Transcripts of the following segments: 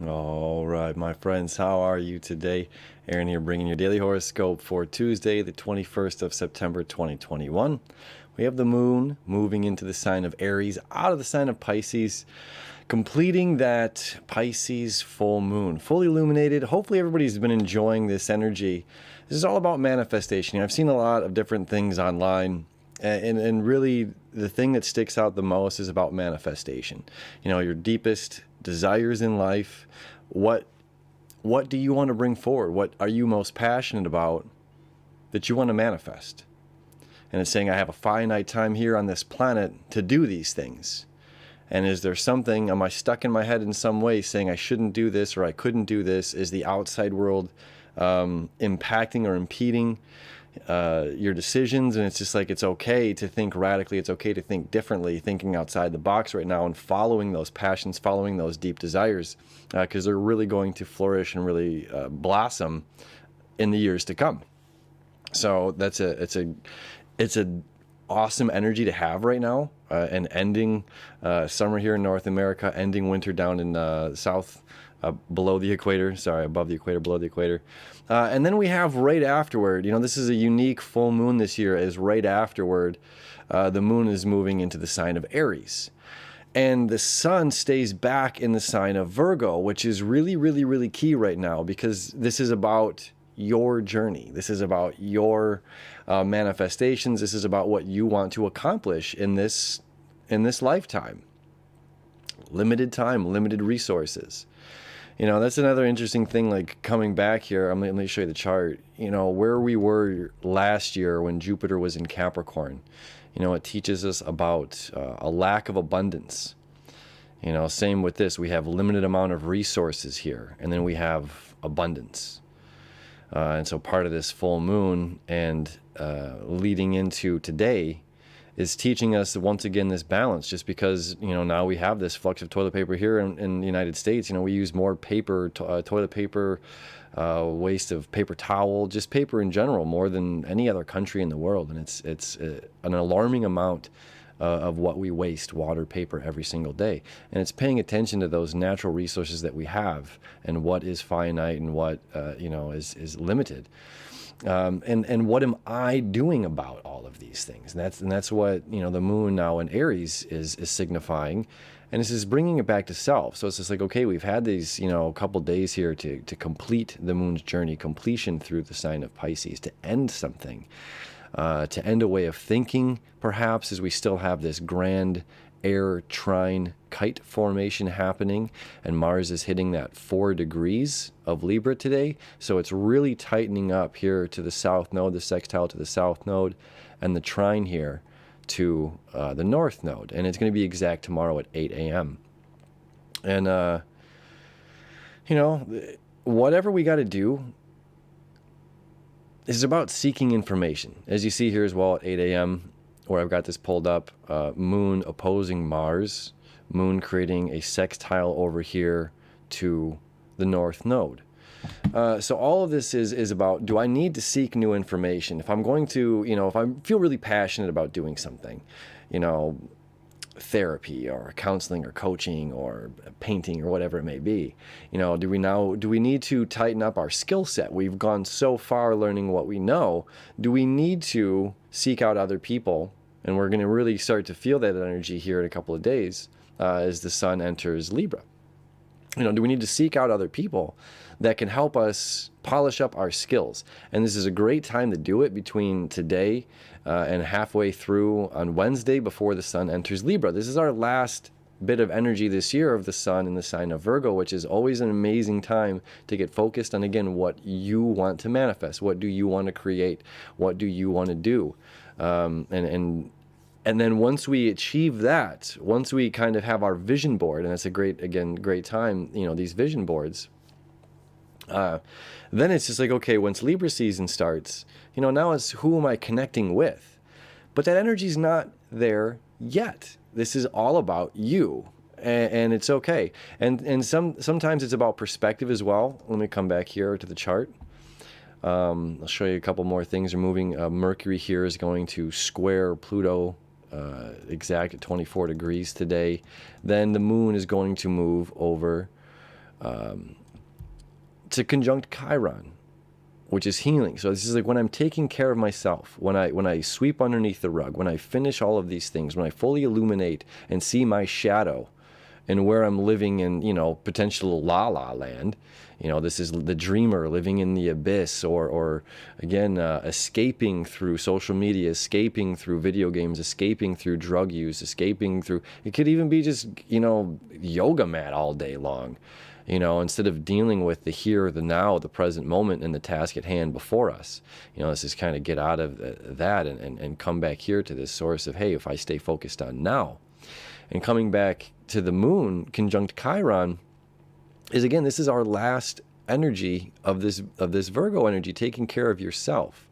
All right, my friends, how are you today? Aaron here bringing your daily horoscope for Tuesday, the 21st of September, 2021. We have the moon moving into the sign of Aries, out of the sign of Pisces, completing that Pisces full moon, fully illuminated. Hopefully everybody's been enjoying this energy. This is all about manifestation. I've seen a lot of different things online. And really, the thing that sticks out the most is about manifestation. You know, your deepest desires in life. What do you want to bring forward? What are you most passionate about that you want to manifest? And it's saying, I have a finite time here on this planet to do these things. And is there something, am I stuck in my head in some way saying I shouldn't do this or I couldn't do this? Is the outside world impacting or impeding your decisions? And it's just like, it's okay to think radically. It's okay to think differently, thinking outside the box right now and following those passions, following those deep desires, because they're really going to flourish and really blossom in the years to come. So it's a awesome energy to have right now, and ending summer here in North America, ending winter down in south, below the equator, sorry, above the equator, below the equator. And then we have right afterward, you know, this is a unique full moon this year, as right afterward, the moon is moving into the sign of Aries. And the sun stays back in the sign of Virgo, which is really, really, really key right now, because this is about your journey. This is about your manifestations. This is about what you want to accomplish in this lifetime. Limited time, limited resources. You know, that's another interesting thing, like coming back here, let me show you the chart. You know, where we were last year when Jupiter was in Capricorn, you know, it teaches us about a lack of abundance. You know, same with this. We have limited amount of resources here, and then we have abundance. And so part of this full moon and leading into today is teaching us once again this balance, just because, you know, now we have this flux of toilet paper here in the United States. You know, we use more paper, toilet paper, waste of paper towel, just paper in general, more than any other country in the world. And it's an alarming amount of what we waste, water, paper, every single day. And it's paying attention to those natural resources that we have and what is finite and what you know, is limited. And what am I doing about all of these things? And that's what, you know, the moon now in Aries is signifying. And this is bringing it back to self. So it's just like, okay, we've had these, you know, a couple days here to complete the moon's journey, completion through the sign of Pisces, to end something, to end a way of thinking, perhaps, as we still have this grand air trine kite formation happening, and Mars is hitting that 4 degrees of Libra today. So it's really tightening up here to the south node, the sextile to the south node, and the trine here to the north node. And it's going to be exact tomorrow at 8 a.m. And, you know, whatever we got to do is about seeking information. As you see here as well at 8 a.m., where I've got this pulled up, moon opposing Mars, moon creating a sextile over here to the north node. So all of this is about, do I need to seek new information? If I'm going to, you know, if I feel really passionate about doing something, you know, therapy or counseling or coaching or painting or whatever it may be, you know, do we need to tighten up our skill set? We've gone so far learning what we know. Do we need to seek out other people? And we're going to really start to feel that energy here in a couple of days as the sun enters Libra. You know, do we need to seek out other people that can help us polish up our skills? And this is a great time to do it, between today and halfway through on Wednesday before the sun enters Libra. This is our last bit of energy this year of the sun in the sign of Virgo, which is always an amazing time to get focused on, again, what you want to manifest. What do you want to create? What do you want to do? And then once we achieve that, once we kind of have our vision board, and it's a great time, you know, these vision boards, then it's just like, okay, once Libra season starts, you know, now it's, who am I connecting with? But that energy's not there yet. This is all about you, and it's okay. And sometimes it's about perspective as well. Let me come back here to the chart. I'll show you a couple more things are moving. Mercury here is going to square Pluto exact at 24 degrees today. Then the moon is going to move over to conjunct Chiron, which is healing. So this is like when I'm taking care of myself, when I sweep underneath the rug, when I finish all of these things, when I fully illuminate and see my shadow and where I'm living in, potential la-la land. This is the dreamer living in the abyss, or again, escaping through social media, escaping through video games, escaping through drug use, escaping through, it could even be just, yoga mat all day long, instead of dealing with the here, the now, the present moment, and the task at hand before us. This is kind of get out of that and come back here to this source of, hey, if I stay focused on now. And coming back to the moon conjunct Chiron is, again, this is our last energy of this Virgo energy, taking care of yourself.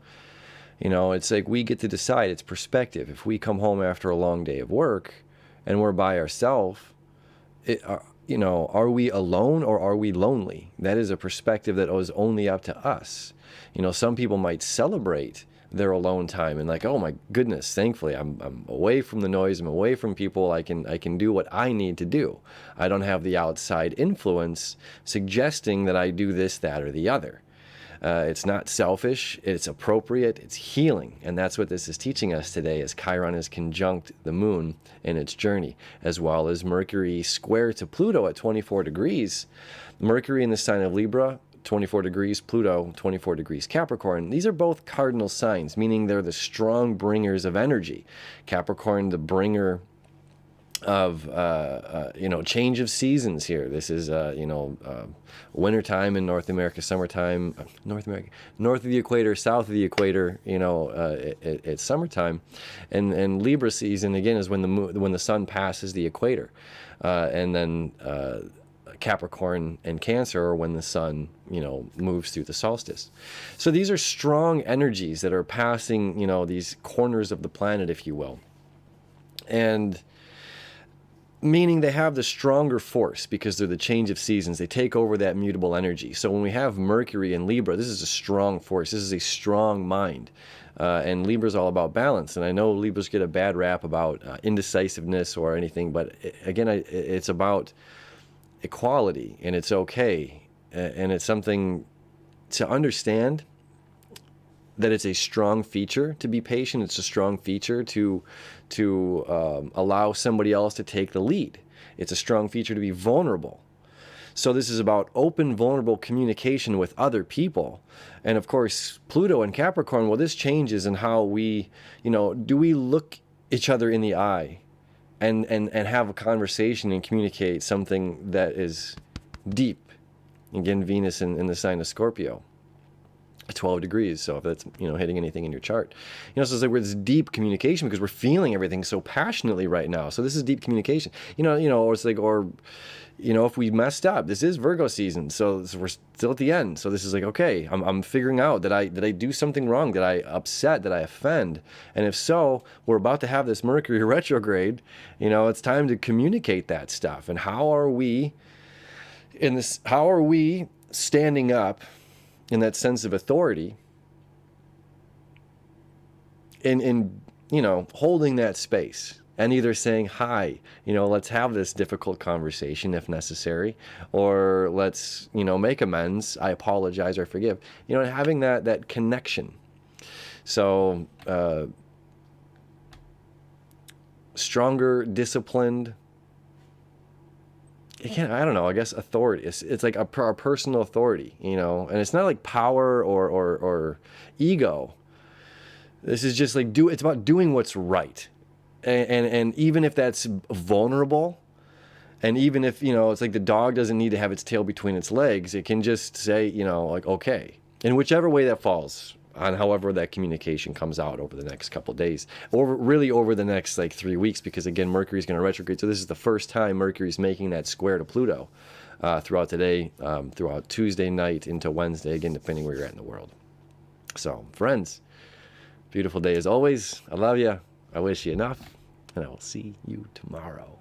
It's like we get to decide. It's perspective. If we come home after a long day of work and we're by ourselves, are we alone or are we lonely? That is a perspective that is only up to us. Some people might celebrate their alone time and like, oh my goodness, thankfully I'm away from the noise, I'm away from people, I can do what I need to do. I don't have the outside influence suggesting that I do this, that, or the other. It's not selfish, it's appropriate, it's healing. And that's what this is teaching us today, as Chiron is conjunct the moon in its journey, as well as Mercury square to Pluto at 24 degrees. Mercury in the sign of Libra, 24 degrees, Pluto, 24 degrees Capricorn. These are both cardinal signs, meaning they're the strong bringers of energy. Capricorn, the bringer of, change of seasons here. This is, wintertime in North America, summertime, north of the equator, south of the equator, it's summertime. And Libra season, again, is when the sun passes the equator. And then Capricorn and Cancer are when the sun, moves through the solstice. So these are strong energies that are passing, these corners of the planet, if you will. And meaning they have the stronger force because they're the change of seasons. They take over that mutable energy. So when we have Mercury in Libra, this is a strong force. This is a strong mind. And Libra is all about balance. And I know Libras get a bad rap about indecisiveness or anything, but again, it's about equality, and it's okay. And it's something to understand that it's a strong feature to be patient. It's a strong feature to allow somebody else to take the lead. It's a strong feature to be vulnerable. So this is about open, vulnerable communication with other people. And of course, Pluto and Capricorn, well, this changes in how we, do we look each other in the eye and have a conversation and communicate something that is deep. Again, Venus in the sign of Scorpio. 12 degrees, so if that's hitting anything in your chart, so it's like it's deep communication because we're feeling everything so passionately right now. So this is deep communication, or it's like, if we messed up, this is Virgo season, so we're still at the end. So this is like, okay, I'm figuring out that I do something wrong, that I upset, that I offend, and if so, we're about to have this Mercury retrograde. It's time to communicate that stuff. And how are we standing up in that sense of authority, in holding that space and either saying, hi, let's have this difficult conversation if necessary, or let's, make amends, I apologize or forgive, having that connection. So, stronger, disciplined, again, I don't know, I guess authority. It's like a personal authority, and it's not like power or ego. This is just like it's about doing what's right. And even if that's vulnerable, and even if, it's like the dog doesn't need to have its tail between its legs, it can just say, like, okay. In whichever way that falls, on however that communication comes out over the next couple of days, or really over the next 3 weeks, because again, Mercury's going to retrograde. So this is the first time Mercury's making that square to Pluto throughout today, throughout Tuesday night into Wednesday, again, depending where you're at in the world. So friends, beautiful day as always. I love you. I wish you enough, and I will see you tomorrow.